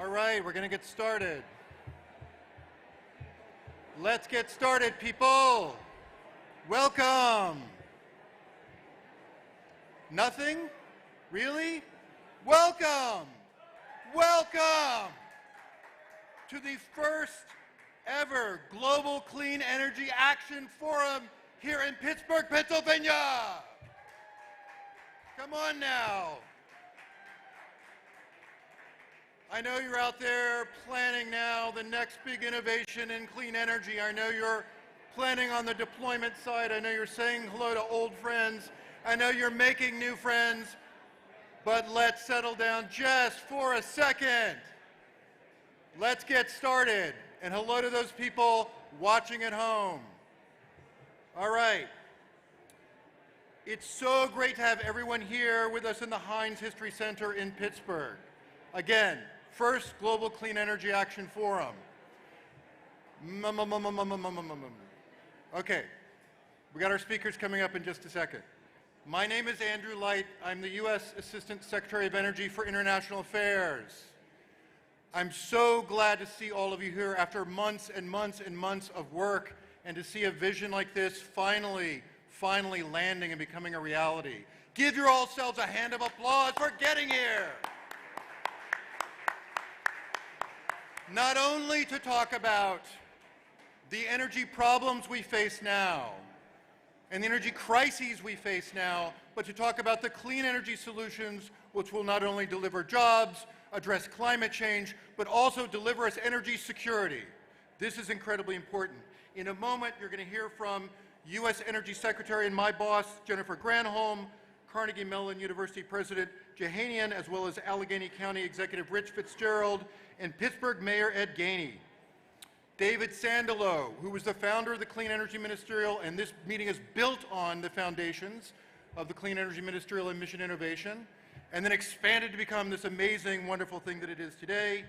All right, we're going to get started. Let's get started, people. Welcome. Nothing? Really? Welcome. Welcome to the first ever Global Clean Energy Action Forum here in Pittsburgh, Pennsylvania. Come on now. I know you're out there planning now the next big innovation in clean energy. I know you're planning on the deployment side. I know you're saying hello to old friends. I know you're making new friends. But let's settle down just for a second. Let's get started. And hello to those people watching at home. All right. It's so great to have everyone here with us in the Heinz History Center in Pittsburgh. Again, first Global Clean Energy Action Forum. Okay, we got our speakers coming up in just a second. My name is Andrew Light. I'm the U.S. Assistant Secretary of Energy for International Affairs. I'm so glad to see all of you here after months and months and months of work, and to see a vision like this finally landing and becoming a reality. Give your all selves a hand of applause for getting here. Not only to talk about the energy problems we face now and the energy crises we face now, but to talk about the clean energy solutions which will not only deliver jobs, address climate change, but also deliver us energy security. This is incredibly important. In a moment, you're going to hear from U.S. Energy Secretary and my boss, Jennifer Granholm, Carnegie Mellon University President Jehanian, as well as Allegheny County Executive Rich Fitzgerald, and Pittsburgh Mayor Ed Gainey. David Sandilow, who was the founder of the Clean Energy Ministerial, and this meeting is built on the foundations of the Clean Energy Ministerial and Mission Innovation, and then expanded to become this amazing, wonderful thing that it is today,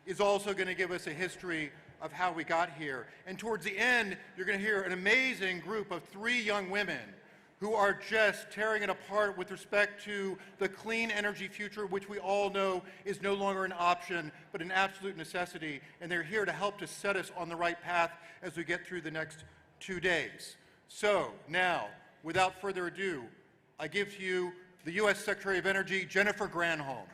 is also going to give us a history of how we got here. And towards the end, you're going to hear an amazing group of 3 young women who are just tearing it apart with respect to the clean energy future, which we all know is no longer an option, but an absolute necessity. And they're here to help to set us on the right path as we get through the next 2 days. So now, without further ado, I give to you the U.S. Secretary of Energy, Jennifer Granholm.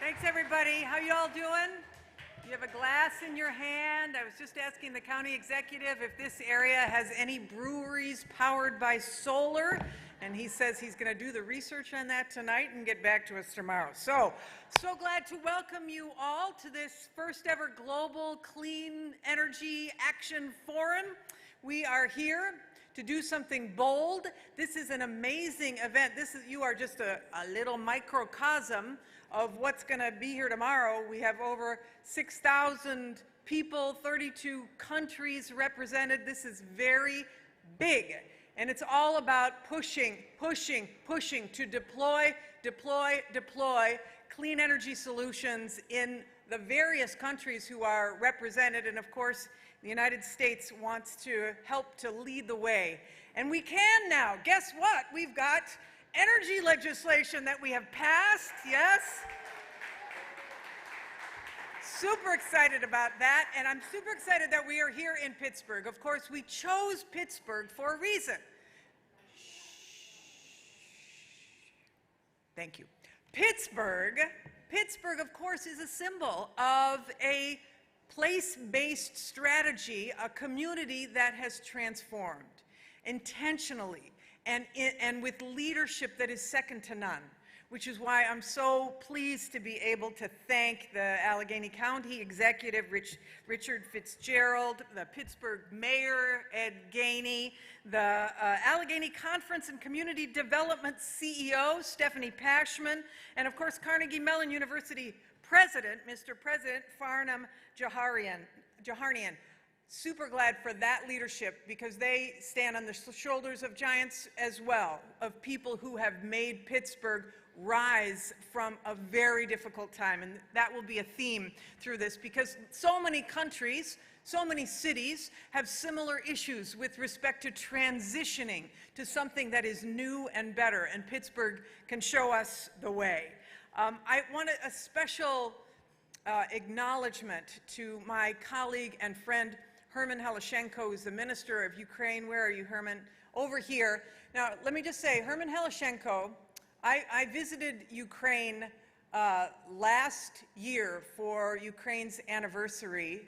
Thanks, everybody. How you all doing? You have a glass in your hand. I was just asking the county executive if this area has any breweries powered by solar, and he says he's going to do the research on that tonight and get back to us tomorrow. So glad to welcome you all to this first ever Global Clean Energy Action Forum. We are here to do something bold. This is an amazing event. You are just a little microcosm of what's going to be here tomorrow. We have over 6,000 people, 32 countries represented. This is very big, and it's all about pushing to deploy clean energy solutions in the various countries who are represented. And of course, the United States wants to help to lead the way. And we can now. Guess what? We've got energy legislation that we have passed, yes? Super excited about that, and I'm super excited that we are here in Pittsburgh. Of course, we chose Pittsburgh for a reason. Thank you. Pittsburgh, of course, is a symbol of a place-based strategy, a community that has transformed intentionally and with leadership that is second to none, which is why I'm so pleased to be able to thank the Allegheny County Executive Richard Fitzgerald, the Pittsburgh Mayor Ed Gainey, the Allegheny Conference and Community Development CEO Stephanie Pashman, and of course Carnegie Mellon University President, Mr. President Farnham Jehanian. Super glad for that leadership, because they stand on the shoulders of giants as well, of people who have made Pittsburgh rise from a very difficult time. And that will be a theme through this, because so many countries, So many cities have similar issues with respect to transitioning to something that is new and better, and Pittsburgh can show us the way. I want a special acknowledgement to my colleague and friend Herman Helashenko, who's the Minister of Ukraine. Where are you, Herman? Over here. Now, let me just say, Herman Helashenko, I visited Ukraine last year for Ukraine's anniversary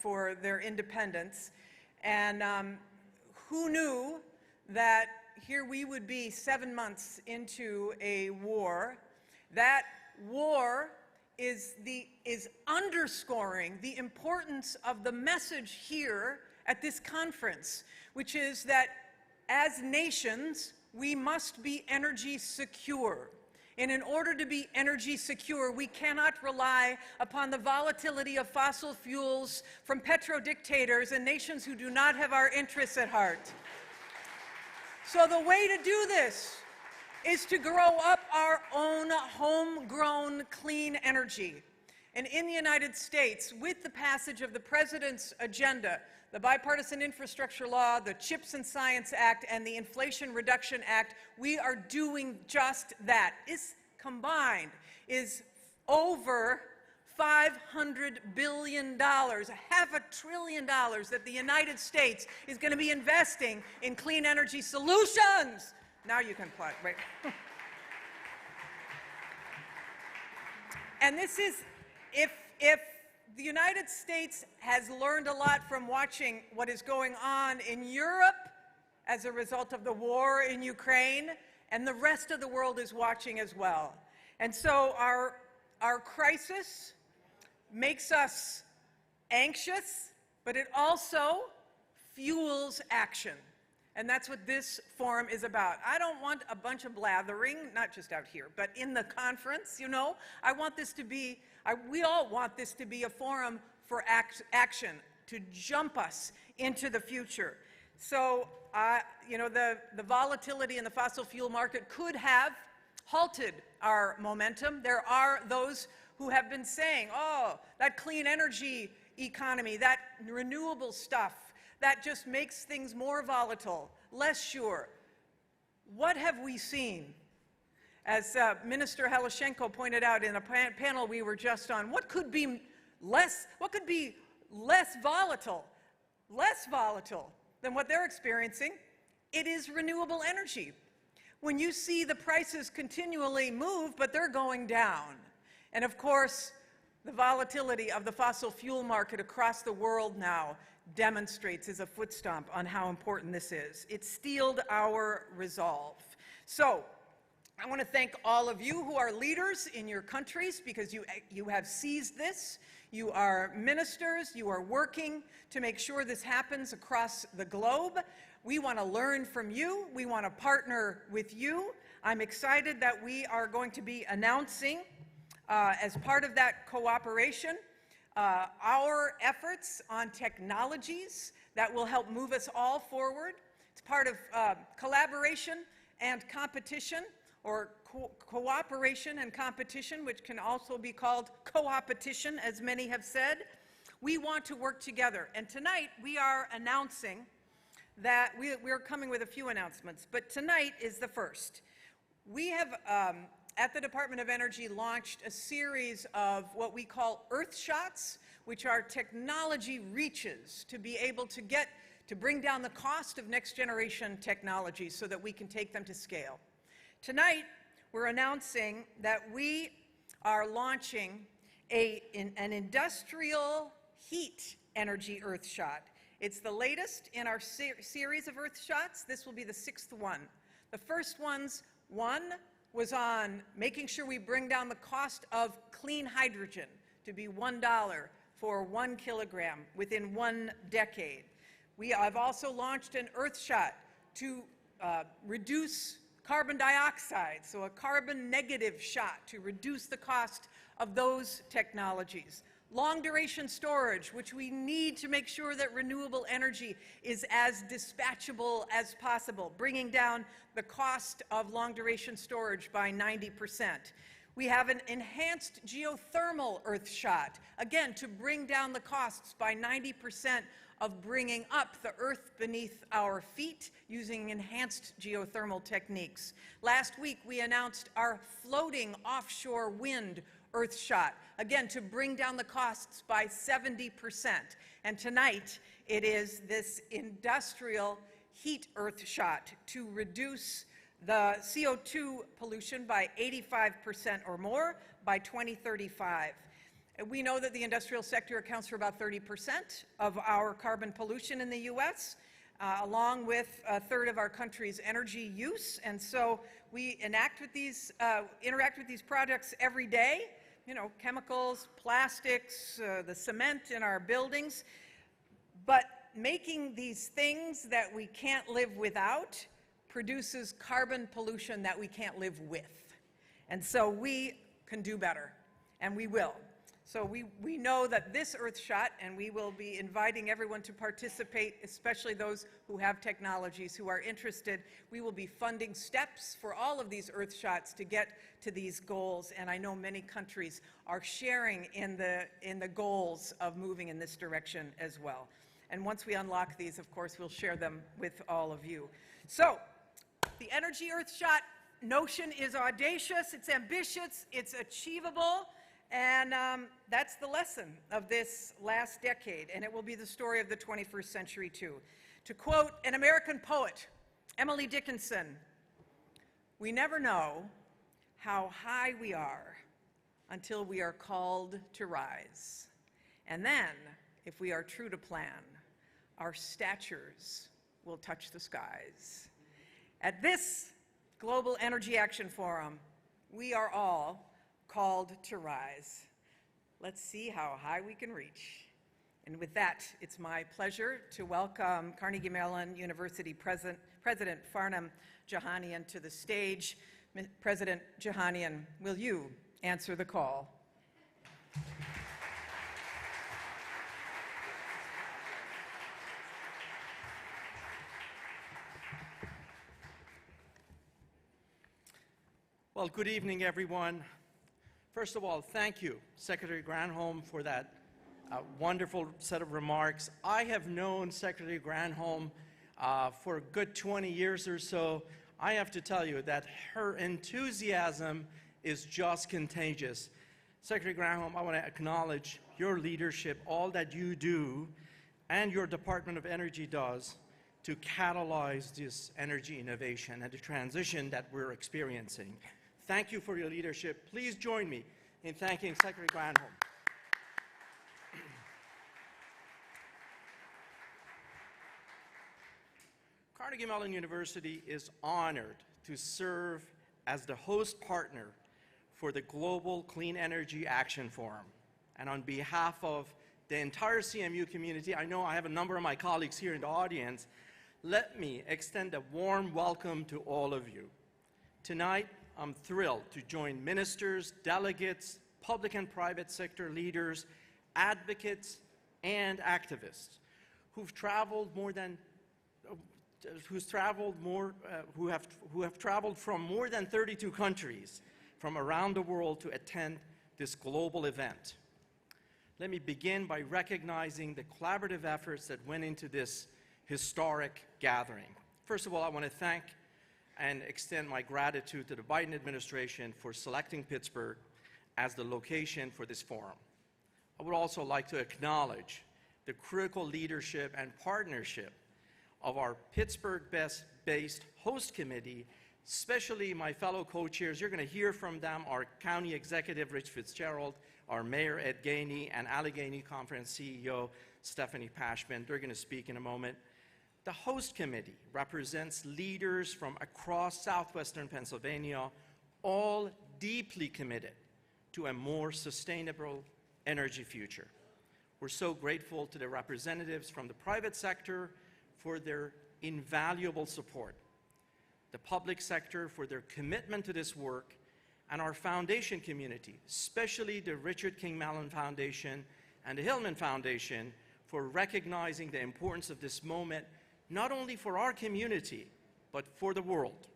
for their independence, and who knew that here we would be 7 months into a war. That war is underscoring the importance of the message here at this conference, which is that as nations, we must be energy secure. And in order to be energy secure, we cannot rely upon the volatility of fossil fuels from petrodictators and nations who do not have our interests at heart. So the way to do this is to grow up our own homegrown clean energy. And in the United States, with the passage of the President's agenda, the Bipartisan Infrastructure Law, the CHIPS and Science Act, and the Inflation Reduction Act, we are doing just that. This combined is over $500 billion, $500 billion that the United States is going to be investing in clean energy solutions. Now you can plug, right? And this is, if the United States has learned a lot from watching what is going on in Europe as a result of the war in Ukraine, and the rest of the world is watching as well. And so our crisis makes us anxious, but it also fuels action. And that's what this forum is about. I don't want a bunch of blathering, not just out here, but in the conference, you know. I want this to be, we all want this to be a forum for action, to jump us into the future. So, you know, the volatility in the fossil fuel market could have halted our momentum. There are those who have been saying, oh, that clean energy economy, that renewable stuff, that just makes things more volatile, less sure. What have we seen? As Minister Helashenko pointed out in a panel we were just on, what could be less volatile than what they're experiencing? It is renewable energy. When you see the prices continually move, but they're going down. And of course, the volatility of the fossil fuel market across the world now demonstrates as a foot stomp on how important this is. It steeled our resolve. So, I want to thank all of you who are leaders in your countries, because you have seized this. You are ministers. You are working to make sure this happens across the globe. We want to learn from you. We want to partner with you. I'm excited that we are going to be announcing, as part of that cooperation, our efforts on technologies that will help move us all forward. It's part of collaboration and competition, or cooperation and competition, which can also be called co-opetition, as many have said. We want to work together. And tonight we are announcing that we're coming with a few announcements, but tonight is the first. We have, at the Department of Energy, launched a series of what we call Earth Shots, which are technology reaches to be able to bring down the cost of next generation technologies so that we can take them to scale. Tonight, we're announcing that we are launching an industrial heat energy Earth Shot. It's the latest in our series of Earth Shots. This will be the 6th one. The first one was on making sure we bring down the cost of clean hydrogen to be $1 for 1 kilogram within 1 decade. We have also launched an Earth Shot to reduce carbon dioxide, so a carbon negative shot to reduce the cost of those technologies. Long duration storage, which we need to make sure that renewable energy is as dispatchable as possible, bringing down the cost of long duration storage by 90%. We have an enhanced geothermal earth shot, again, to bring down the costs by 90% of bringing up the earth beneath our feet using enhanced geothermal techniques. Last week, we announced our floating offshore wind earth shot, again, to bring down the costs by 70%. And tonight, it is this industrial heat earth shot to reduce the CO2 pollution by 85% or more by 2035. We know that the industrial sector accounts for about 30% of our carbon pollution in the U.S., along with a third of our country's energy use. And so we interact with these projects every day, you know, chemicals, plastics, the cement in our buildings. But making these things that we can't live without produces carbon pollution that we can't live with. And so we can do better, and we will. So we know that this earth shot, and we will be inviting everyone to participate, especially those who have technologies who are interested. We will be funding steps for all of these earth shots to get to these goals, and I know many countries are sharing in the goals of moving in this direction as well. And once we unlock these, of course, we'll share them with all of you. So, the energy earth shot notion is audacious, it's ambitious, it's achievable, and that's the lesson of this last decade, and it will be the story of the 21st century too. To quote an American poet, Emily Dickinson, "We never know how high we are until we are called to rise. And then, if we are true to plan, our statures will touch the skies." At this Global Energy Action Forum, we are all called to rise. Let's see how high we can reach. And with that, it's my pleasure to welcome Carnegie Mellon University President Farnam Jahanian to the stage. President Jahanian, will you answer the call? Well, good evening, everyone. First of all, thank you, Secretary Granholm, for that wonderful set of remarks. I have known Secretary Granholm for a good 20 years or so. I have to tell you that her enthusiasm is just contagious. Secretary Granholm, I want to acknowledge your leadership, all that you do, and your Department of Energy does to catalyze this energy innovation and the transition that we're experiencing. Thank you for your leadership. Please join me in thanking Secretary Granholm. Carnegie Mellon University is honored to serve as the host partner for the Global Clean Energy Action Forum. And on behalf of the entire CMU community, I know I have a number of my colleagues here in the audience, let me extend a warm welcome to all of you. Tonight, I'm thrilled to join ministers, delegates, public and private sector leaders, advocates, and activists who have traveled from more than 32 countries from around the world to attend this global event. Let me begin by recognizing the collaborative efforts that went into this historic gathering. First of all, I want to thank and extend my gratitude to the Biden administration for selecting Pittsburgh as the location for this forum. I would also like to acknowledge the critical leadership and partnership of our Pittsburgh-based host committee, especially my fellow co-chairs. You're going to hear from them, our county executive, Rich Fitzgerald, our mayor, Ed Gainey, and Allegheny Conference CEO, Stephanie Pashman. They're going to speak in a moment. The host committee represents leaders from across southwestern Pennsylvania, all deeply committed to a more sustainable energy future. We're so grateful to the representatives from the private sector for their invaluable support, the public sector for their commitment to this work, and our foundation community, especially the Richard King Mellon Foundation and the Hillman Foundation, for recognizing the importance of this moment not only for our community, but for the world.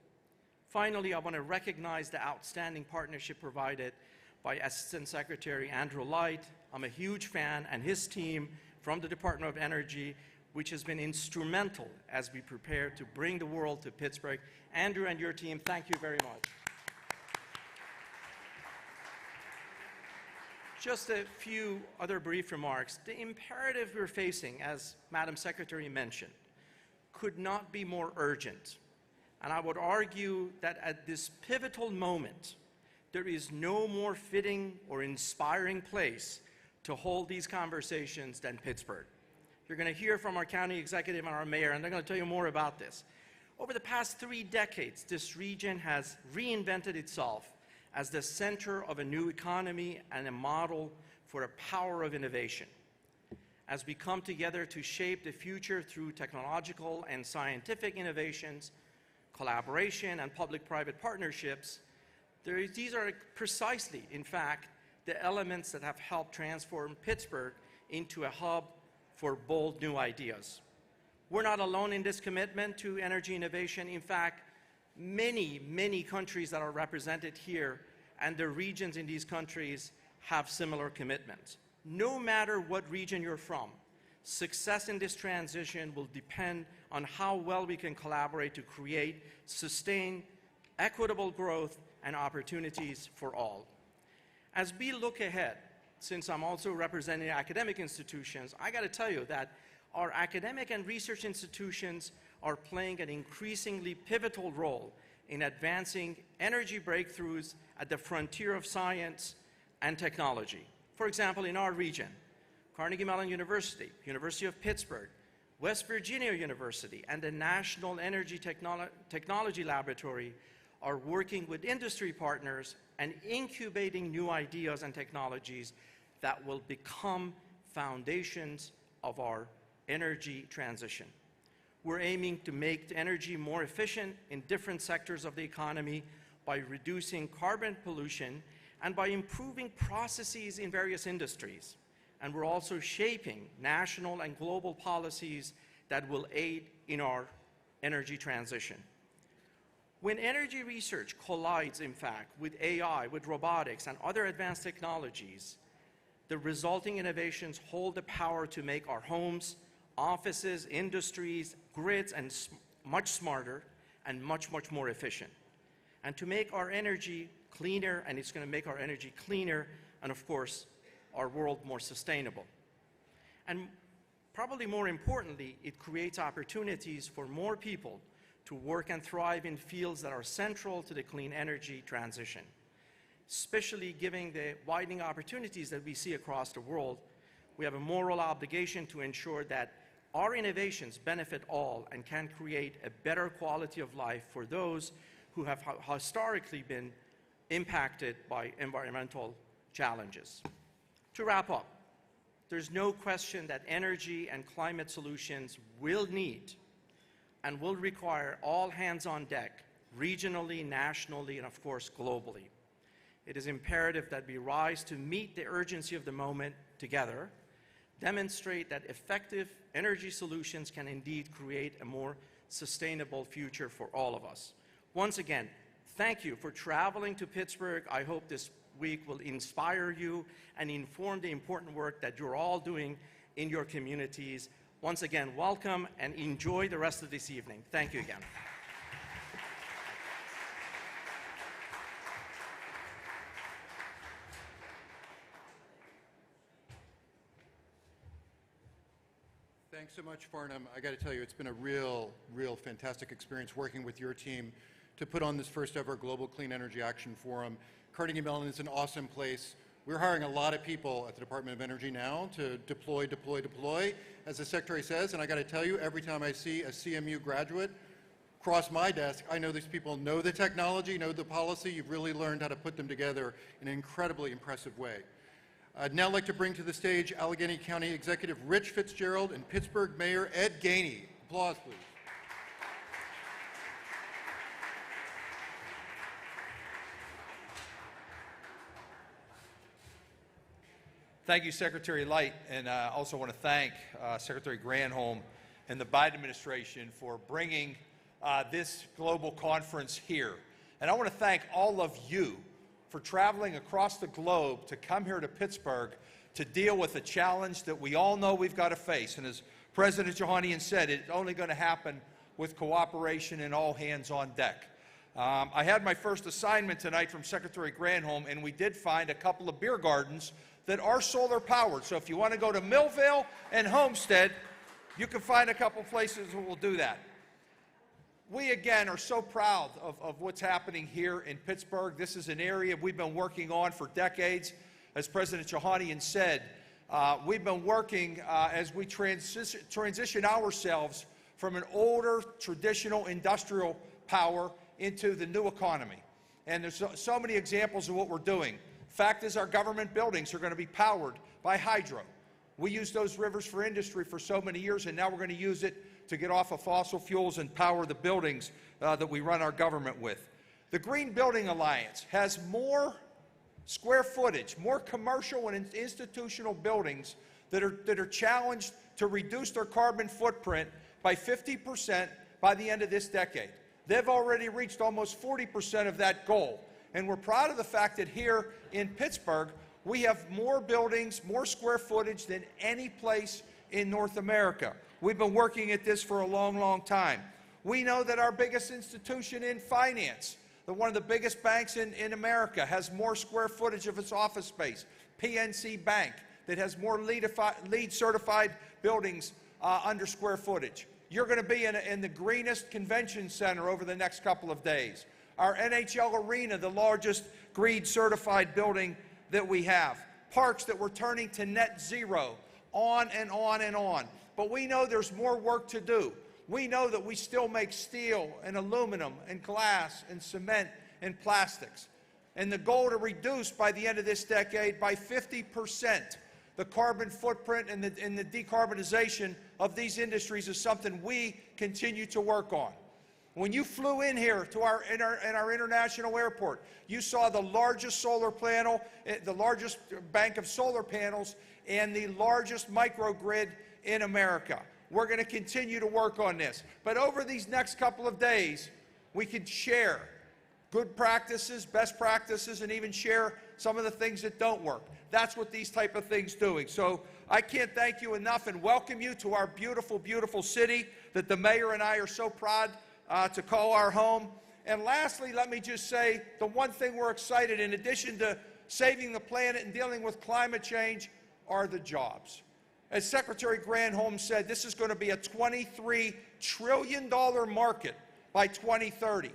Finally, I want to recognize the outstanding partnership provided by Assistant Secretary Andrew Light. I'm a huge fan, and his team from the Department of Energy, which has been instrumental as we prepare to bring the world to Pittsburgh. Andrew and your team, thank you very much. Just a few other brief remarks. The imperative we're facing, as Madam Secretary mentioned, could not be more urgent. And I would argue that at this pivotal moment, there is no more fitting or inspiring place to hold these conversations than Pittsburgh. You're going to hear from our county executive and our mayor, and they're going to tell you more about this. Over the past 3 decades, this region has reinvented itself as the center of a new economy and a model for a power of innovation. As we come together to shape the future through technological and scientific innovations, collaboration, and public-private partnerships, these are precisely, in fact, the elements that have helped transform Pittsburgh into a hub for bold new ideas. We're not alone in this commitment to energy innovation. In fact, many countries that are represented here and the regions in these countries have similar commitments. No matter what region you're from, success in this transition will depend on how well we can collaborate to create sustained, equitable growth and opportunities for all. As we look ahead, since I'm also representing academic institutions, I got to tell you that our academic and research institutions are playing an increasingly pivotal role in advancing energy breakthroughs at the frontier of science and technology. For example, in our region, Carnegie Mellon University, University of Pittsburgh, West Virginia University, and the National Energy Technology Laboratory are working with industry partners and incubating new ideas and technologies that will become foundations of our energy transition. We're aiming to make energy more efficient in different sectors of the economy by reducing carbon pollution and by improving processes in various industries. And we're also shaping national and global policies that will aid in our energy transition. When energy research collides, in fact, with AI, with robotics, and other advanced technologies, the resulting innovations hold the power to make our homes, offices, industries, grids, and much smarter and much more efficient. And to make our energy cleaner, and it's going to make our energy cleaner, and of course, our world more sustainable. And probably more importantly, it creates opportunities for more people to work and thrive in fields that are central to the clean energy transition. Especially given the widening opportunities that we see across the world, we have a moral obligation to ensure that our innovations benefit all and can create a better quality of life for those who have historically been impacted by environmental challenges. To wrap up, there's no question that energy and climate solutions will need and will require all hands on deck, regionally, nationally, and of course, globally. It is imperative that we rise to meet the urgency of the moment together, demonstrate that effective energy solutions can indeed create a more sustainable future for all of us. Once again, thank you for traveling to Pittsburgh. I hope this week will inspire you and inform the important work that you're all doing in your communities. Once again, welcome and enjoy the rest of this evening. Thank you again. Thanks so much, Farnham. I got to tell you, it's been a real fantastic experience working with your team to put on this first ever Global Clean Energy Action Forum. Carnegie Mellon is an awesome place. We're hiring a lot of people at the Department of Energy now to deploy, as the Secretary says, and I got to tell you, every time I see a CMU graduate cross my desk, I know these people know the technology, know the policy. You've really learned how to put them together in an incredibly impressive way. I'd now like to bring to the stage Allegheny County Executive Rich Fitzgerald and Pittsburgh Mayor Ed Gainey. Applause, please. Thank you, Secretary Light, and I also want to thank Secretary Granholm and the Biden administration for bringing this global conference here. And I want to thank all of you for traveling across the globe to come here to Pittsburgh to deal with a challenge that we all know we've got to face. And as President Johannian said, it's only going to happen with cooperation and all hands on deck. I had my first assignment tonight from Secretary Granholm, and we did find a couple of beer gardens that are solar powered. So if you want to go to Millville and Homestead, you can find a couple places that will do that. We, again, are so proud of what's happening here in Pittsburgh. This is an area we've been working on for decades. As President Johannian said, we've been working as we transition ourselves from an older, traditional industrial power into the new economy. And there's so many examples of what we're doing. Fact is, our government buildings are going to be powered by hydro. We used those rivers for industry for so many years, and now we're going to use it to get off of fossil fuels and power the buildings that we run our government with. The Green Building Alliance has more square footage, more commercial and institutional buildings that are challenged to reduce their carbon footprint by 50% by the end of this decade. They've already reached almost 40% of that goal. And we're proud of the fact that here in Pittsburgh, we have more buildings, more square footage than any place in North America. We've been working at this for a long, long time. We know that our biggest institution in finance, one of the biggest banks in America, has more square footage of its office space. PNC Bank, that has more LEED certified buildings under square footage. You're going to be in the greenest convention center over the next couple of days. Our NHL arena, the largest green certified building that we have. Parks that we're turning to net zero, on and on and on. But we know there's more work to do. We know that we still make steel and aluminum and glass and cement and plastics. And the goal to reduce by the end of this decade by 50% the carbon footprint and the decarbonization of these industries is something we continue to work on. When you flew in here to our international airport, you saw the largest solar panel, the largest bank of solar panels, and the largest microgrid in America. We're going to continue to work on this. But over these next couple of days, we can share good practices, best practices, and even share some of the things that don't work. That's what these type of things doing. So I can't thank you enough and welcome you to our beautiful, beautiful city that the mayor and I are so proud to call our home. And lastly, let me just say the one thing we're excited, in addition to saving the planet and dealing with climate change, are the jobs. As Secretary Granholm said, this is going to be a $23 trillion market by 2030.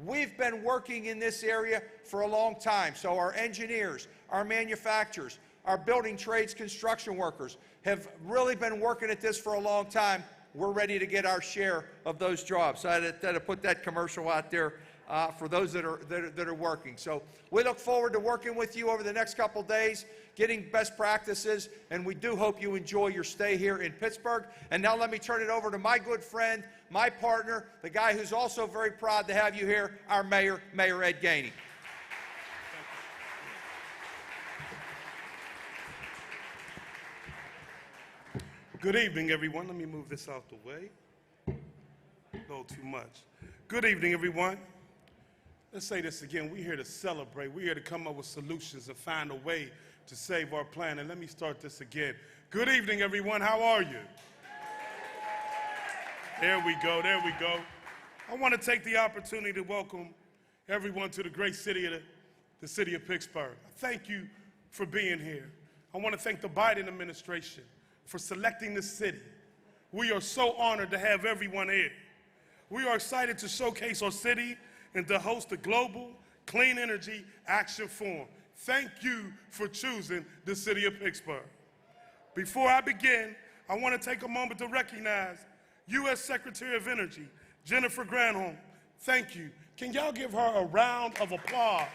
We've been working in this area for a long time, so our engineers, our manufacturers, our building trades, construction workers have really been working at this for a long time. We're ready to get our share of those jobs. So I had to put that commercial out there for those that are working. So we look forward to working with you over the next couple days, getting best practices, and we do hope you enjoy your stay here in Pittsburgh. And now let me turn it over to my good friend, my partner, the guy who's also very proud to have you here, our mayor, Mayor Ed Gainey. Good evening, everyone. Let me move this out the way. No, too much. Good evening, everyone. Let's say this again. We're here to celebrate. We're here to come up with solutions and find a way to save our planet. Let me start this again. Good evening, everyone. How are you? There we go. There we go. I want to take the opportunity to welcome everyone to the great city of the city of Pittsburgh. Thank you for being here. I want to thank the Biden administration for selecting this city. We are so honored to have everyone here. We are excited to showcase our city and to host the Global Clean Energy Action Forum. Thank you for choosing the city of Pittsburgh. Before I begin, I want to take a moment to recognize U.S. Secretary of Energy, Jennifer Granholm. Thank you. Can y'all give her a round of applause?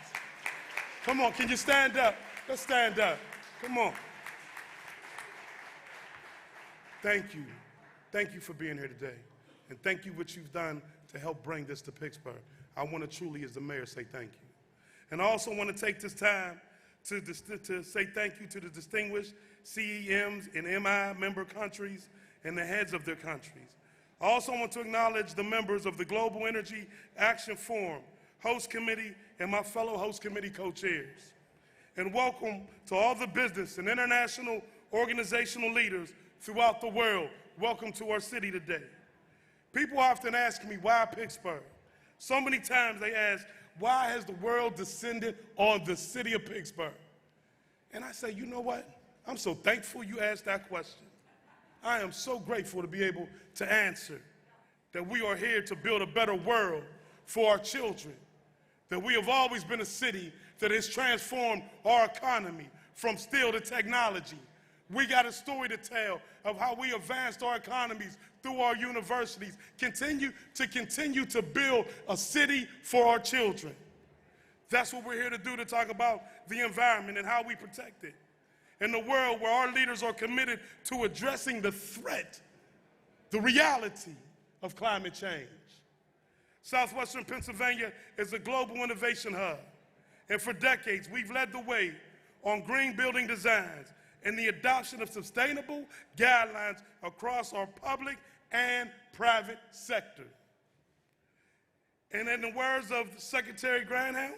Come on, can you stand up? Let's stand up. Come on. Thank you. Thank you for being here today. And thank you what you've done to help bring this to Pittsburgh. I want to truly, as the mayor, say thank you. And I also want to take this time to say thank you to the distinguished CEMs and MI member countries and the heads of their countries. I also want to acknowledge the members of the Global Energy Action Forum host committee, and my fellow host committee co-chairs. And welcome to all the business and international organizational leaders throughout the world. Welcome to our city today. People often ask me, why Pittsburgh? So many times they ask, why has the world descended on the city of Pittsburgh? And I say, you know what? I'm so thankful you asked that question. I am so grateful to be able to answer that we are here to build a better world for our children, that we have always been a city that has transformed our economy from steel to technology. We got a story to tell of how we advanced our economies through our universities, continue to build a city for our children. That's what we're here to do, to talk about the environment and how we protect it. In a world where our leaders are committed to addressing the threat, the reality of climate change. Southwestern Pennsylvania is a global innovation hub, and for decades we've led the way on green building designs and the adoption of sustainable guidelines across our public and private sector. And in the words of Secretary Granholm,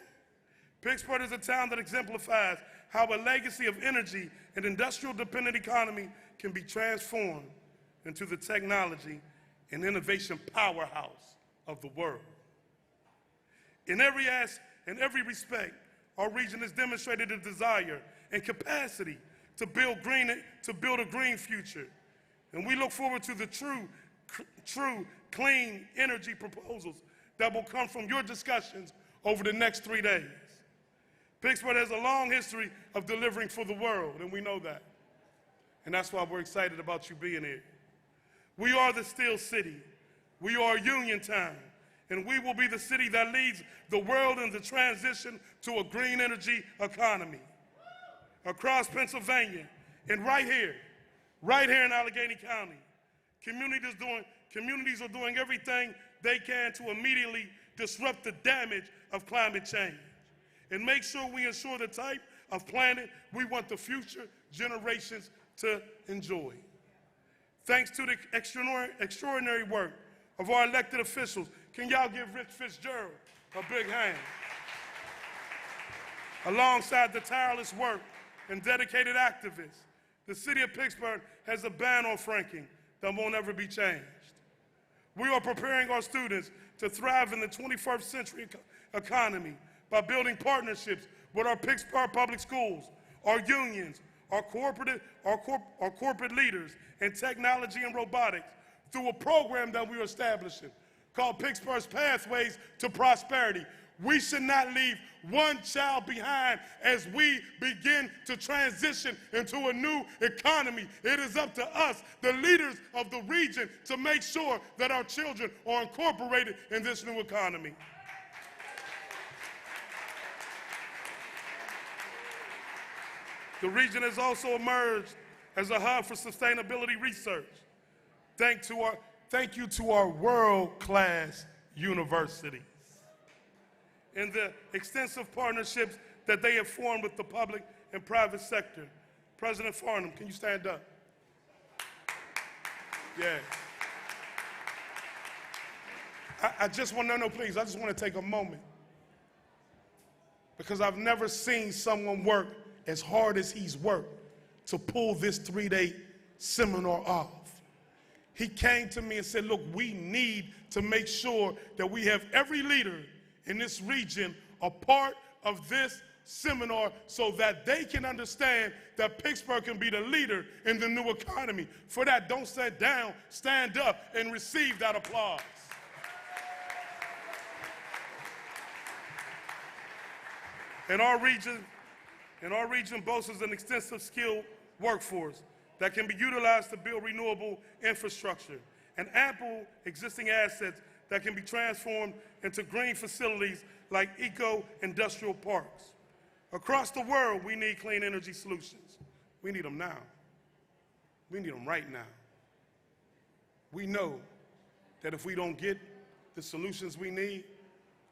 Pittsburgh is a town that exemplifies how a legacy of energy and industrial-dependent economy can be transformed into the technology and innovation powerhouse of the world. In every respect, our region has demonstrated a desire and capacity to build a green future. And we look forward to the true clean energy proposals that will come from your discussions over the next 3 days. Pittsburgh has a long history of delivering for the world, and we know that. And that's why we're excited about you being here. We are the Steel City. We are Uniontown, and we will be the city that leads the world in the transition to a green energy economy. Across Pennsylvania, and right here in Allegheny County, communities are doing everything they can to immediately disrupt the damage of climate change and make sure we ensure the type of planet we want the future generations to enjoy. Thanks to the extraordinary work of our elected officials, can y'all give Rich Fitzgerald a big hand? Alongside the tireless work and dedicated activists, the city of Pittsburgh has a ban on fracking that won't ever be changed. We are preparing our students to thrive in the 21st century economy by building partnerships with our Pittsburgh public schools, our unions, our corporate leaders in technology and robotics through a program that we are establishing called Pittsburgh's Pathways to Prosperity. We should not leave one child behind as we begin to transition into a new economy. It is up to us, the leaders of the region, to make sure that our children are incorporated in this new economy. The region has also emerged as a hub for sustainability research. Thank you to our world-class universities and the extensive partnerships that they have formed with the public and private sector. President Farnham, can you stand up? Yeah. I just want to take a moment, because I've never seen someone work as hard as he's worked to pull this 3-day seminar off. He came to me and said, look, we need to make sure that we have every leader in this region a part of this seminar so that they can understand that Pittsburgh can be the leader in the new economy. For that, don't sit down, stand up and receive that applause. And our region boasts an extensive skilled workforce that can be utilized to build renewable infrastructure and ample existing assets that can be transformed into green facilities like eco-industrial parks. Across the world, we need clean energy solutions. We need them now. We need them right now. We know that if we don't get the solutions we need,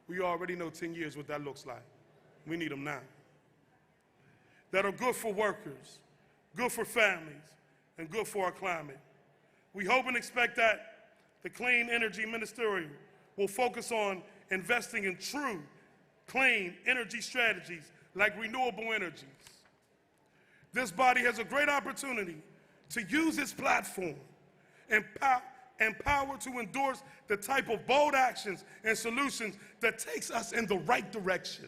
we already know 10 years what that looks like. We need them now. That are good for workers, good for families, and good for our climate. We hope and expect that the Clean Energy Ministerial will focus on investing in true clean energy strategies like renewable energies. This body has a great opportunity to use its platform and power to endorse the type of bold actions and solutions that takes us in the right direction.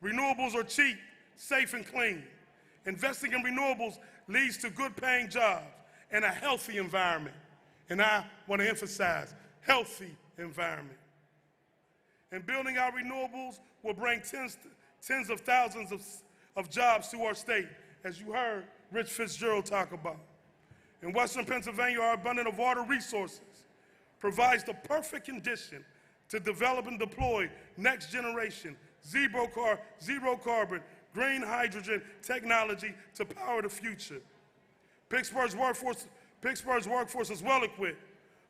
Renewables are cheap, safe, and clean. Investing in renewables leads to good-paying jobs and a healthy environment. And I want to emphasize, healthy environment. And building our renewables will bring tens of thousands of jobs to our state, as you heard Rich Fitzgerald talk about. In Western Pennsylvania, our abundance of water resources provides the perfect condition to develop and deploy next generation zero carbon, green hydrogen technology to power the future. Pittsburgh's workforce is well equipped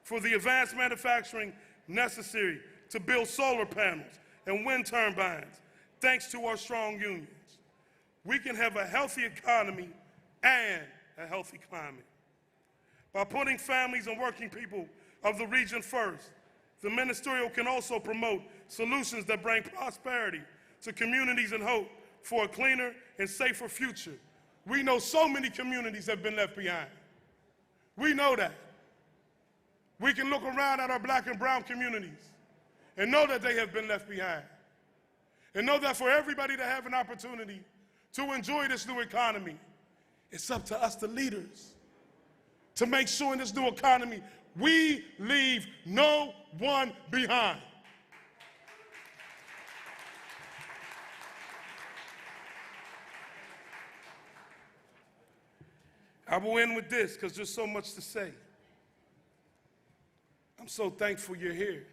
for the advanced manufacturing necessary to build solar panels and wind turbines, thanks to our strong unions. We can have a healthy economy and a healthy climate. By putting families and working people of the region first, the ministerial can also promote solutions that bring prosperity to communities and hope for a cleaner and safer future. We know so many communities have been left behind. We know that. We can look around at our black and brown communities and know that they have been left behind. And know that for everybody to have an opportunity to enjoy this new economy, it's up to us, the leaders, to make sure in this new economy we leave no one behind. I will end with this because there's so much to say. I'm so thankful you're here,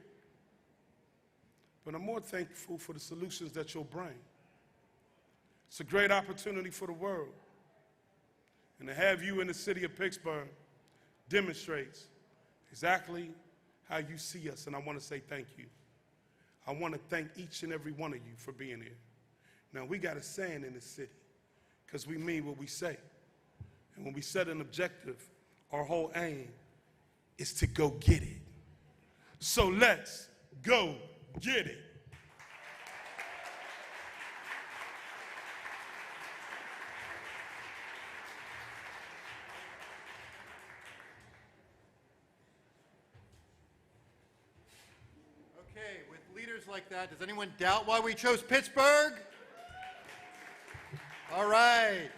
but I'm more thankful for the solutions that you'll bring. It's a great opportunity for the world, and to have you in the city of Pittsburgh demonstrates exactly how you see us, and I want to say thank you. I want to thank each and every one of you for being here. Now, we got a saying in this city, because we mean what we say. And when we set an objective, our whole aim is to go get it. So let's go get it. Okay, with leaders like that, does anyone doubt why we chose Pittsburgh? All right.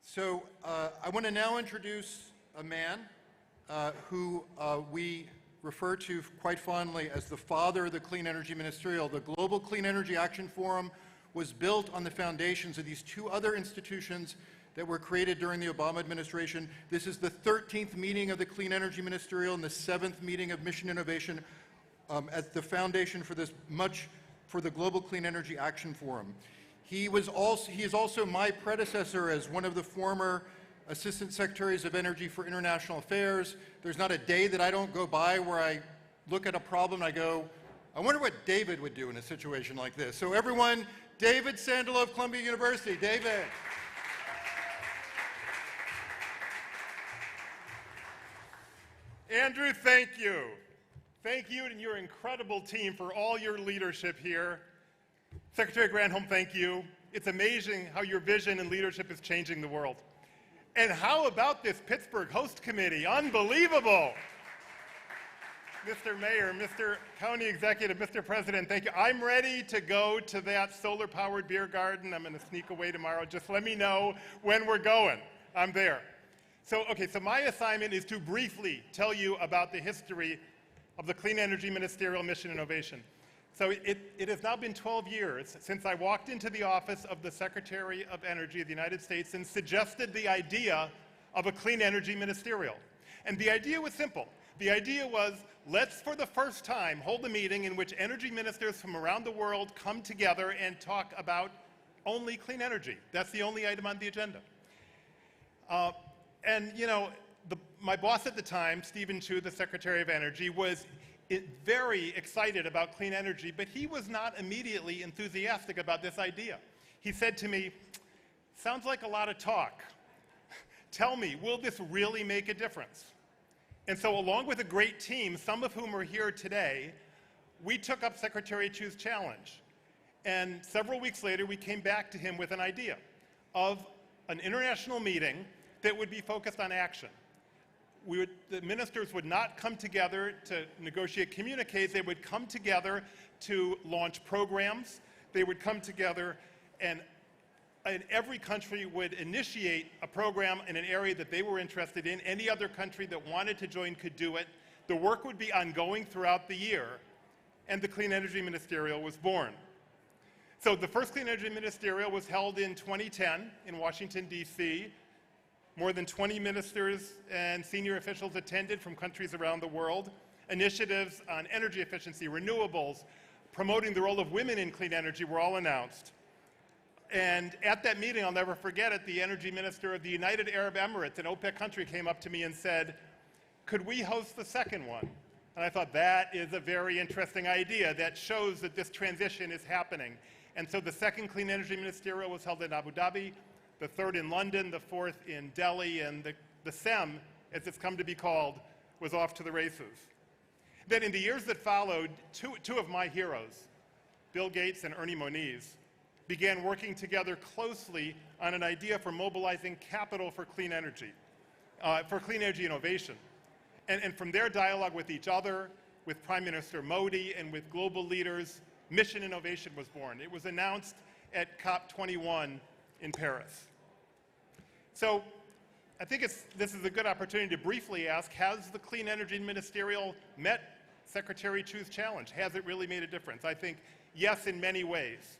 So I want to now introduce a man who we refer to quite fondly as the father of the clean energy ministerial. The Global Clean Energy Action Forum was built on the foundations of these two other institutions that were created during the Obama administration. This is the 13th meeting of the Clean Energy Ministerial and the 7th meeting of Mission Innovation as the foundation for the Global Clean Energy Action Forum. He is also my predecessor as one of the former Assistant Secretaries of Energy for International Affairs. There's not a day that I don't go by where I look at a problem and I go, I wonder what David would do in a situation like this. So everyone, David Sandalo of Columbia University. David. Andrew, thank you. Thank you and your incredible team for all your leadership here. Secretary Granholm, thank you. It's amazing how your vision and leadership is changing the world. And how about this Pittsburgh Host Committee? Unbelievable. Mr. Mayor, Mr. County Executive, Mr. President, thank you. I'm ready to go to that solar-powered beer garden. I'm going to sneak away tomorrow. Just let me know when we're going. I'm there. So my assignment is to briefly tell you about the history of the Clean Energy Ministerial Mission Innovation. So it has now been 12 years since I walked into the office of the Secretary of Energy of the United States and suggested the idea of a clean energy ministerial. And the idea was simple. The idea was, let's for the first time hold a meeting in which energy ministers from around the world come together and talk about only clean energy. That's the only item on the agenda. My boss at the time, Stephen Chu, the Secretary of Energy, was very excited about clean energy, but he was not immediately enthusiastic about this idea. He said to me, sounds like a lot of talk. Tell me, will this really make a difference? And so along with a great team, some of whom are here today, we took up Secretary Chu's challenge. And several weeks later, we came back to him with an idea of an international meeting that would be focused on action. The ministers would not come together to negotiate communiques. They would come together to launch programs. They would come together and every country would initiate a program in an area that they were interested in. Any other country that wanted to join could do it. The work would be ongoing throughout the year, and the Clean Energy Ministerial was born. So the first Clean Energy Ministerial was held in 2010 in Washington, D.C. More than 20 ministers and senior officials attended from countries around the world. Initiatives on energy efficiency, renewables, promoting the role of women in clean energy were all announced. And at that meeting, I'll never forget it, the energy minister of the United Arab Emirates, an OPEC country, came up to me and said, "Could we host the second one?" And I thought, that is a very interesting idea. That shows that this transition is happening. And so the second Clean Energy Ministerial was held in Abu Dhabi, the third in London, the fourth in Delhi, and the SEM, as it's come to be called, was off to the races. Then in the years that followed, two of my heroes, Bill Gates and Ernie Moniz, began working together closely on an idea for mobilizing capital for clean energy innovation. And from their dialogue with each other, with Prime Minister Modi, and with global leaders, Mission Innovation was born. It was announced at COP21 in Paris. So I think this is a good opportunity to briefly ask, has the Clean Energy Ministerial met Secretary Chu's challenge? Has it really made a difference? I think yes, in many ways.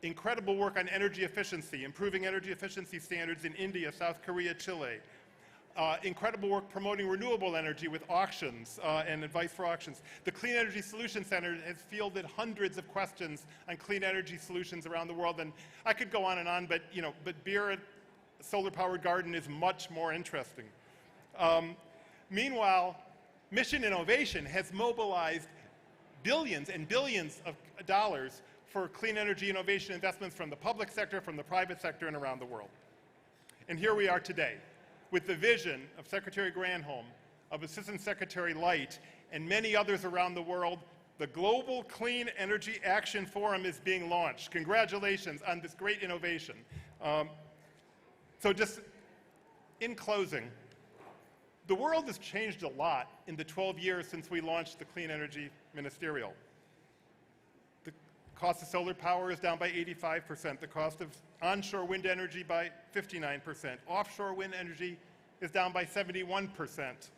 Incredible work on energy efficiency, improving energy efficiency standards in India, South Korea, Chile. Incredible work promoting renewable energy with auctions and advice for auctions. The Clean Energy Solutions Center has fielded hundreds of questions on clean energy solutions around the world, and I could go on and on, but beer at a solar-powered garden is much more interesting. Meanwhile, Mission Innovation has mobilized billions and billions of dollars for clean energy innovation investments from the public sector, from the private sector, and around the world. And here we are today, with the vision of Secretary Granholm, of Assistant Secretary Light, and many others around the world. The Global Clean Energy Action Forum is being launched. Congratulations on this great innovation. So just in closing, the world has changed a lot in the 12 years since we launched the Clean Energy Ministerial. The cost of solar power is down by 85%. The cost of onshore wind energy by 59%. Offshore wind energy is down by 71%.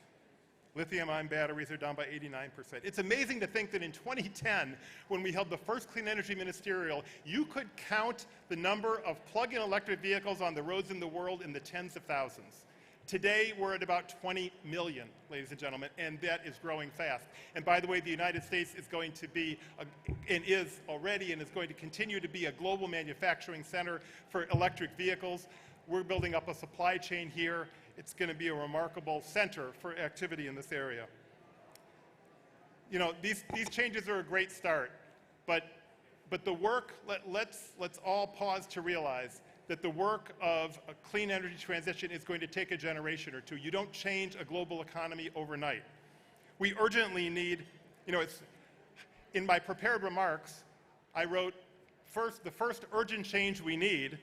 Lithium-ion batteries are down by 89%. It's amazing to think that in 2010, when we held the first Clean Energy Ministerial, you could count the number of plug-in electric vehicles on the roads in the world in the tens of thousands. Today, we're at about 20 million, ladies and gentlemen, and that is growing fast. And by the way, the United States is going to be, and is already, and is going to continue to be a global manufacturing center for electric vehicles. We're building up a supply chain here. It's going to be a remarkable center for activity in this area. You know, these changes are a great start, but the work, let's all pause to realize that the work of a clean energy transition is going to take a generation or two. You don't change a global economy overnight. We urgently need, in my prepared remarks, I wrote, the first urgent change we need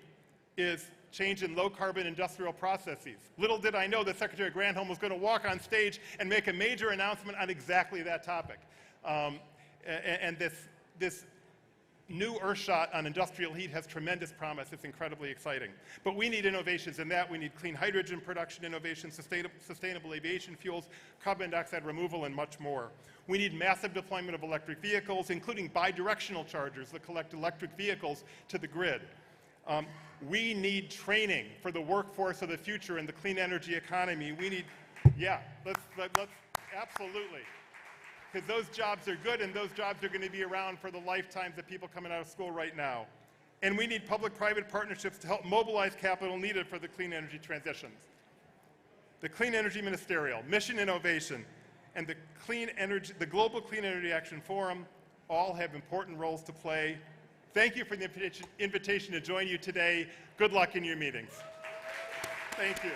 is change in low-carbon industrial processes. Little did I know that Secretary Granholm was going to walk on stage and make a major announcement on exactly that topic. And this new earthshot on industrial heat has tremendous promise. It's incredibly exciting. But we need innovations in that. We need clean hydrogen production innovation, sustainable aviation fuels, carbon dioxide removal, and much more. We need massive deployment of electric vehicles, including bidirectional chargers that collect electric vehicles to the grid. We need training for the workforce of the future in the clean energy economy. We need, let's absolutely. Because those jobs are good, and those jobs are going to be around for the lifetimes of people coming out of school right now. And we need public-private partnerships to help mobilize capital needed for the clean energy transitions. The Clean Energy Ministerial, Mission Innovation, and the Global Clean Energy Action Forum all have important roles to play. Thank you for the invitation to join you today. Good luck in your meetings. Thank you.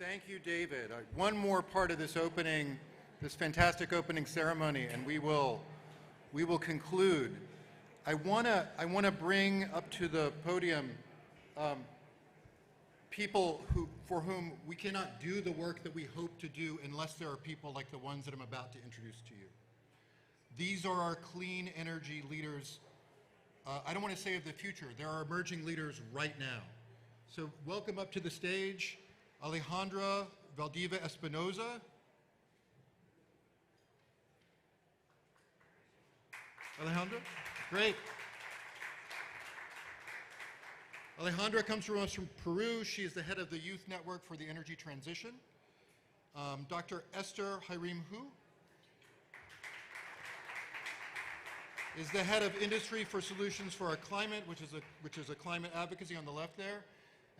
Thank you, David. One more part of this opening, this fantastic opening ceremony, and we will conclude. I wanna bring up to the podium people for whom we cannot do the work that we hope to do unless there are people like the ones that I'm about to introduce to you. These are our clean energy leaders. I don't want to say of the future. There are emerging leaders right now. So welcome up to the stage, Alejandra Valdiva Espinoza. Alejandra? Great. Alejandra comes from us from Peru. She is the head of the Youth Network for the Energy Transition. Dr. Esther Harim-Hu is the head of Industry for Solutions for Our Climate, which is a climate advocacy on the left there,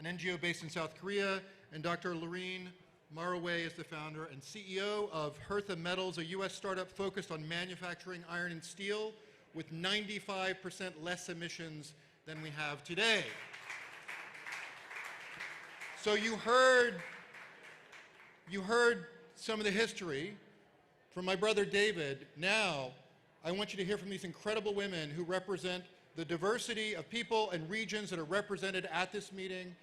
an NGO based in South Korea. And Dr. Lorene Maraway is the founder and CEO of Hertha Metals, a U.S. startup focused on manufacturing iron and steel with 95% less emissions than we have today. So you heard some of the history from my brother David. Now, I want you to hear from these incredible women who represent the diversity of people and regions that are represented at this meeting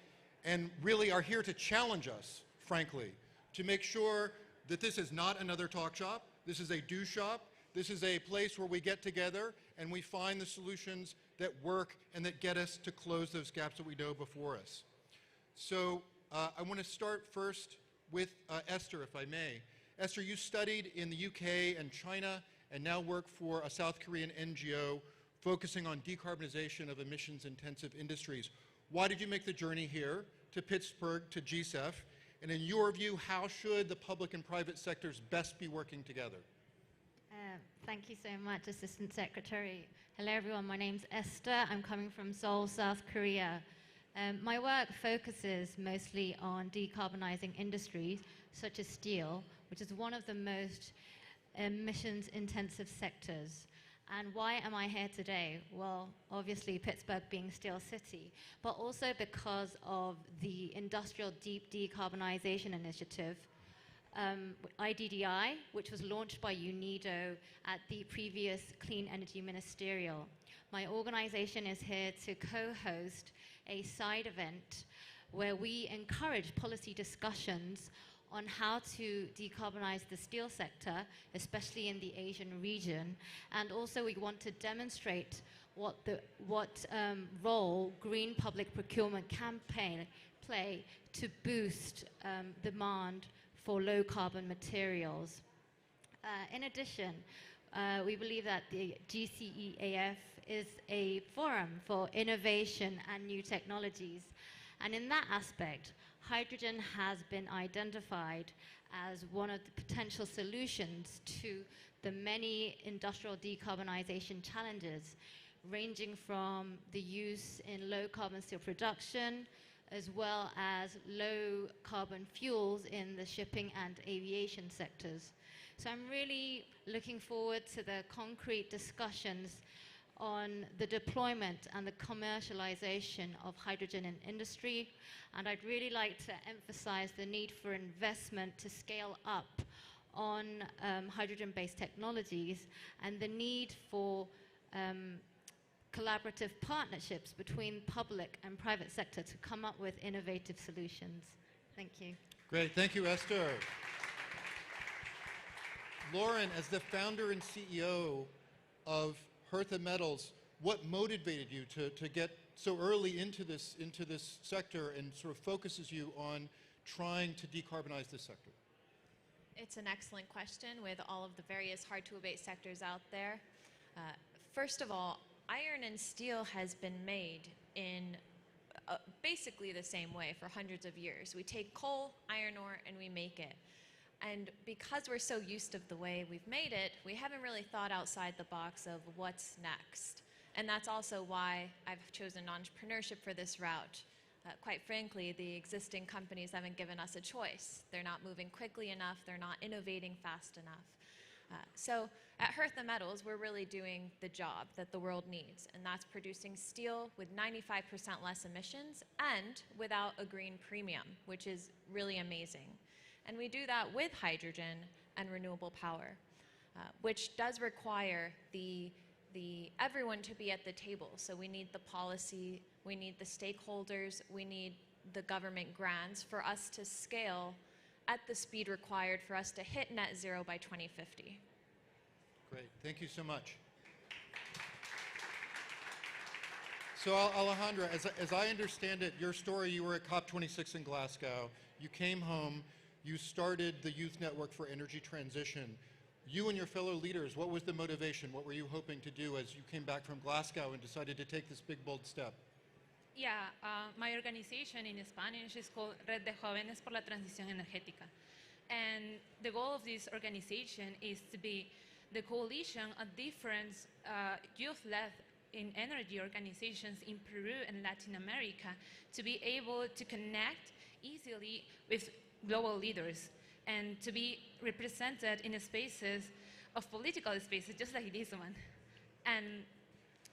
and really are here to challenge us, frankly, to make sure that this is not another talk shop. This is a do shop. This is a place where we get together and we find the solutions that work and that get us to close those gaps that we know before us. So I want to start first with Esther, if I may. Esther, you studied in the UK and China and now work for a South Korean NGO focusing on decarbonization of emissions-intensive industries. Why did you make the journey here to Pittsburgh, to GCEAF? And in your view, how should the public and private sectors best be working together? Thank you so much, Assistant Secretary. Hello, everyone. My name's Esther. I'm coming from Seoul, South Korea. My work focuses mostly on decarbonizing industries, such as steel, which is one of the most emissions-intensive sectors. And why am I here today? Well, obviously Pittsburgh being Steel City, but also because of the Industrial Deep Decarbonization Initiative, IDDI, which was launched by UNIDO at the previous Clean Energy Ministerial. My organization is here to co-host a side event where we encourage policy discussions on how to decarbonize the steel sector, especially in the Asian region. And also we want to demonstrate what role green public procurement can play to boost demand for low carbon materials. In addition, we believe that the GCEAF is a forum for innovation and new technologies. And in that aspect, hydrogen has been identified as one of the potential solutions to the many industrial decarbonization challenges, ranging from the use in low carbon steel production, as well as low carbon fuels in the shipping and aviation sectors. So I'm really looking forward to the concrete discussions on the deployment and the commercialization of hydrogen in industry. And I'd really like to emphasize the need for investment to scale up on hydrogen-based technologies and the need for collaborative partnerships between public and private sector to come up with innovative solutions. Thank you. Great, thank you, Esther. Lauren, as the founder and CEO of Hertha Metals, what motivated you to get so early into this sector and sort of focuses you on trying to decarbonize this sector? It's an excellent question with all of the various hard-to-abate sectors out there. First of all, iron and steel has been made in basically the same way for hundreds of years. We take coal, iron ore, and we make it. And because we're so used to the way we've made it, we haven't really thought outside the box of what's next. And that's also why I've chosen entrepreneurship for this route. Quite frankly, the existing companies haven't given us a choice. They're not moving quickly enough. They're not innovating fast enough. So at Hertha Metals, we're really doing the job that the world needs, and that's producing steel with 95% less emissions and without a green premium, which is really amazing. And we do that with hydrogen and renewable power, which does require everyone to be at the table. So we need the policy, we need the stakeholders, we need the government grants for us to scale at the speed required for us to hit net zero by 2050. Great, thank you so much. So Alejandra, as I understand it, your story, you were at COP26 in Glasgow, you came home, you started the Youth Network for Energy Transition. You and your fellow leaders, what was the motivation? What were you hoping to do as you came back from Glasgow and decided to take this big, bold step? Yeah, my organization in Spanish is called Red de Jóvenes por la Transición Energética. And the goal of this organization is to be the coalition of different youth-led in energy organizations in Peru and Latin America to be able to connect easily with global leaders and to be represented in spaces of political spaces, just like this one. And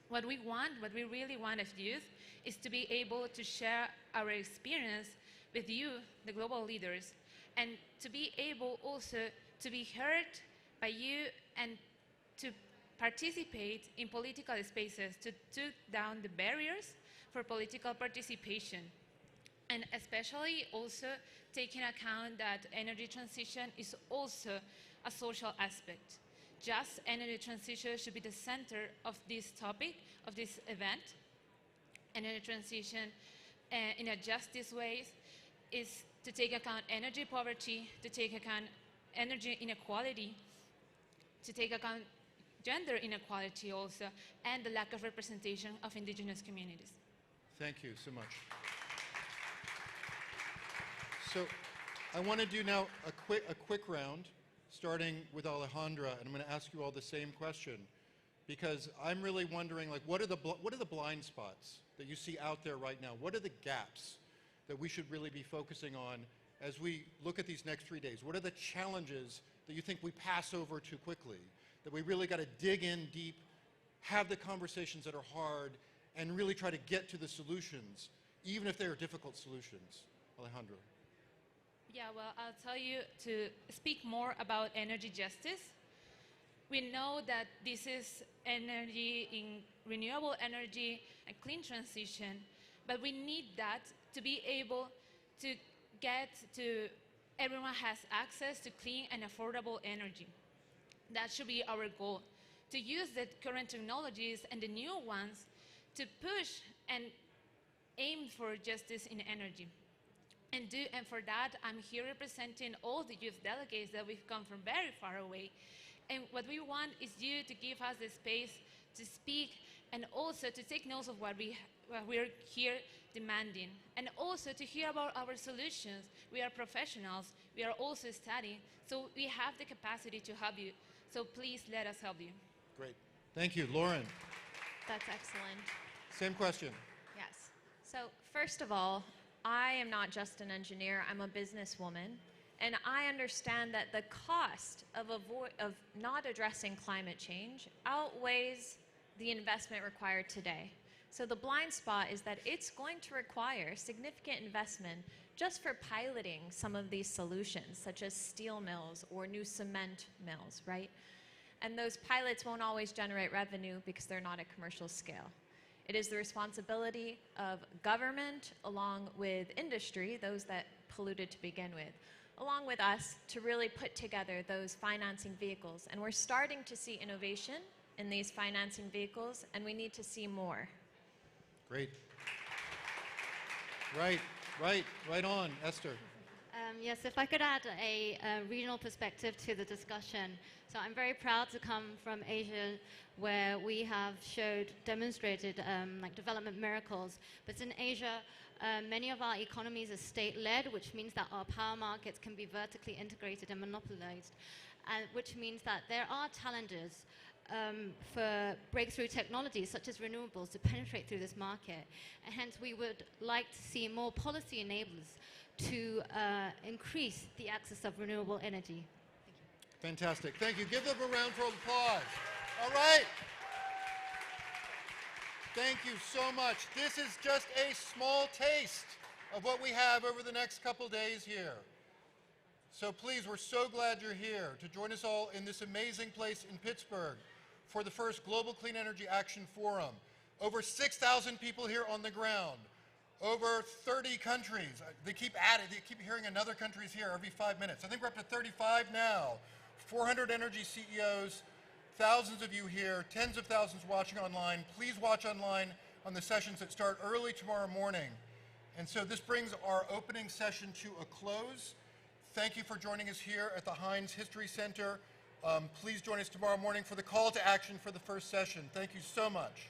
what we really want as youth, is to be able to share our experience with you, the global leaders, and to be able also to be heard by you and to participate in political spaces, to take down the barriers for political participation. And especially also taking account that energy transition is also a social aspect. Just energy transition should be the center of this topic, of this event. Energy transition in a justice way is to take account energy poverty, to take account energy inequality, to take account gender inequality also, and the lack of representation of indigenous communities. Thank you so much. So I want to do now a quick round, starting with Alejandra, and I'm going to ask you all the same question, because I'm really wondering, like, what are the blind spots that you see out there right now? What are the gaps that we should really be focusing on as we look at these next 3 days? What are the challenges that you think we pass over too quickly, that we really got to dig in deep, have the conversations that are hard, and really try to get to the solutions, even if they are difficult solutions? Alejandra. Yeah, well, I'll tell you to speak more about energy justice. We know that this is energy in renewable energy and clean transition, but we need that to be able to get to everyone has access to clean and affordable energy. That should be our goal, to use the current technologies and the new ones to push and aim for justice in energy. And for that, I'm here representing all the youth delegates that we've come from very far away. And what we want is you to give us the space to speak and also to take notes of what we're here demanding. And also to hear about our solutions. We are professionals. We are also studying. So we have the capacity to help you. So please let us help you. Great. Thank you. Lauren. That's excellent. Same question. Yes. So first of all, I am not just an engineer, I'm a businesswoman, and I understand that the cost of not addressing climate change outweighs the investment required today. So the blind spot is that it's going to require significant investment just for piloting some of these solutions, such as steel mills or new cement mills, right? And those pilots won't always generate revenue because they're not at commercial scale. It is the responsibility of government, along with industry, those that polluted to begin with, along with us, to really put together those financing vehicles. And we're starting to see innovation in these financing vehicles, and we need to see more. Great. Right on. Esther. Yes, if I could add a regional perspective to the discussion. So I'm very proud to come from Asia, where we have demonstrated like development miracles. But in Asia, many of our economies are state-led, which means that our power markets can be vertically integrated and monopolized, which means that there are challenges for breakthrough technologies such as renewables to penetrate through this market. And hence, we would like to see more policy enablers to increase the access of renewable energy. Fantastic. Thank you. Give them a round of applause. All right. Thank you so much. This is just a small taste of what we have over the next couple days here. So please, we're so glad you're here to join us all in this amazing place in Pittsburgh for the first Global Clean Energy Action Forum. Over 6,000 people here on the ground. Over 30 countries. They keep hearing another country's here every 5 minutes. I think we're up to 35 now. 400 energy CEOs, thousands of you here, tens of thousands watching online. Please watch online on the sessions that start early tomorrow morning. And so this brings our opening session to a close. Thank you for joining us here at the Heinz History Center. Please join us tomorrow morning for the call to action for the first session. Thank you so much.